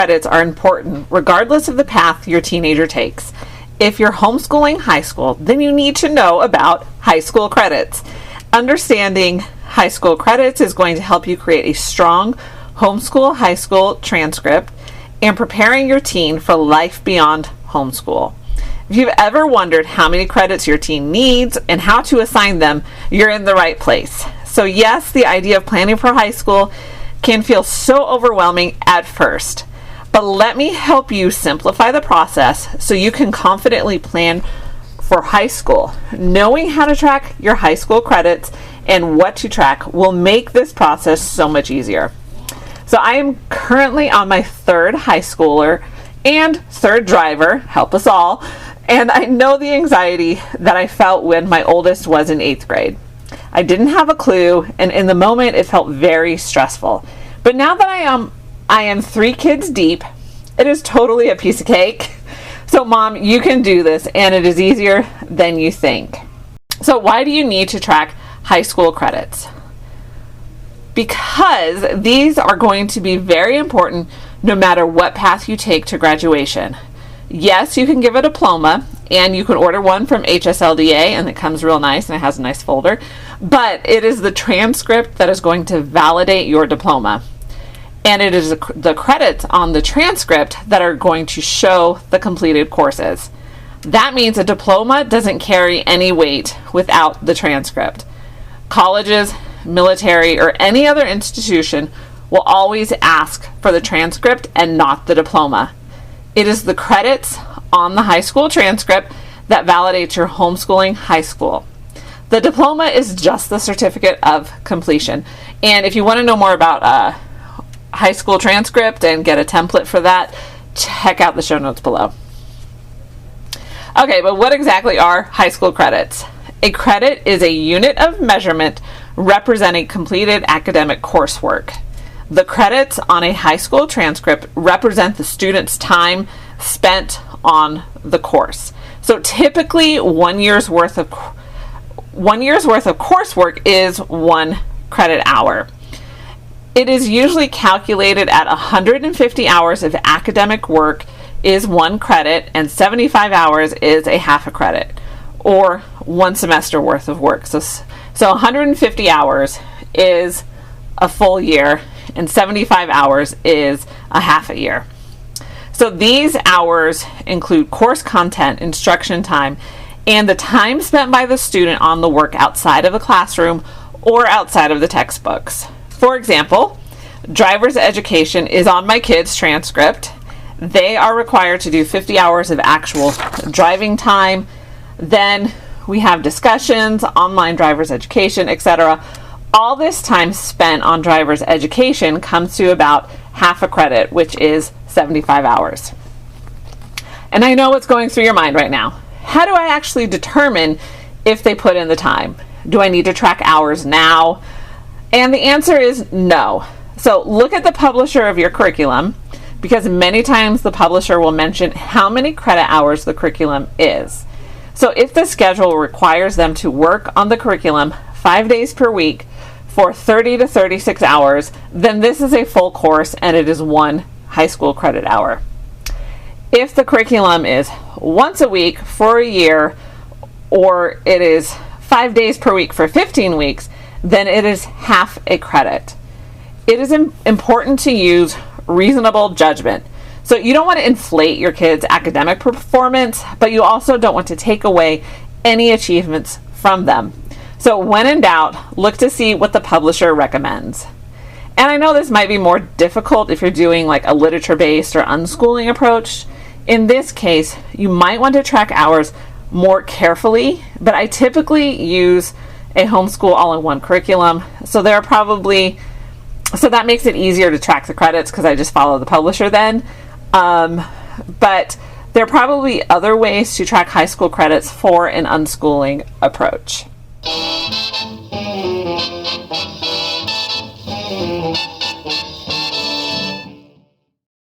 Credits are important regardless of the path your teenager takes. If you're homeschooling high school, then you need to know about high school credits. Understanding high school credits is going to help you create a strong homeschool high school transcript and preparing your teen for life beyond homeschool. If you've ever wondered how many credits your teen needs and how to assign them, you're in the right place. So yes, the idea of planning for high school can feel so overwhelming at first, but let me help you simplify the process so you can confidently plan for high school. Knowing how to track your high school credits and what to track will make this process so much easier. So I am currently on my third high schooler and third driver, help us all, and I know the anxiety that I felt when my oldest was in 8th grade. I didn't have a clue, and in the moment it felt very stressful. But now that I am 3 kids deep, it is totally a piece of cake. So Mom, you can do this, and it is easier than you think. So why do you need to track high school credits? Because these are going to be very important no matter what path you take to graduation. Yes, you can give a diploma, and you can order one from HSLDA, and it comes real nice and it has a nice folder, but it is the transcript that is going to validate your diploma. And it is the credits on the transcript that are going to show the completed courses. That means a diploma doesn't carry any weight without the transcript. Colleges, military, or any other institution will always ask for the transcript and not the diploma. It is the credits on the high school transcript that validates your homeschooling high school. The diploma is just the certificate of completion. And if you want to know more about high school transcript and get a template for that, check out the show notes below. Okay, but what exactly are high school credits? A credit is a unit of measurement representing completed academic coursework. The credits on a high school transcript represent the student's time spent on the course. So typically 1 year's worth of coursework is 1 credit hour. It is usually calculated at 150 hours of academic work is 1 credit, and 75 hours is a half a credit, or 1 semester worth of work. So 150 hours is a full year, and 75 hours is a half a year. So these hours include course content, instruction time, and the time spent by the student on the work outside of the classroom or outside of the textbooks. For example, driver's education is on my kids' transcript. They are required to do 50 hours of actual driving time. Then we have discussions, online driver's education, etc. All this time spent on driver's education comes to about half a credit, which is 75 hours. And I know what's going through your mind right now. How do I actually determine if they put in the time? Do I need to track hours now? And the answer is no. So look at the publisher of your curriculum, because many times the publisher will mention how many credit hours the curriculum is. So if the schedule requires them to work on the curriculum 5 days per week for 30 to 36 hours, then this is a full course and it is 1 high school credit hour. If the curriculum is once a week for a year, or it is 5 days per week for 15 weeks, then it is half a credit. It is important to use reasonable judgment. So you don't want to inflate your kids' academic performance, but you also don't want to take away any achievements from them. So when in doubt, look to see what the publisher recommends. And I know this might be more difficult if you're doing like a literature-based or unschooling approach. In this case, you might want to track hours more carefully, but I typically use a homeschool all-in-one curriculum. So that makes it easier to track the credits because I just follow the publisher then. But there are probably other ways to track high school credits for an unschooling approach.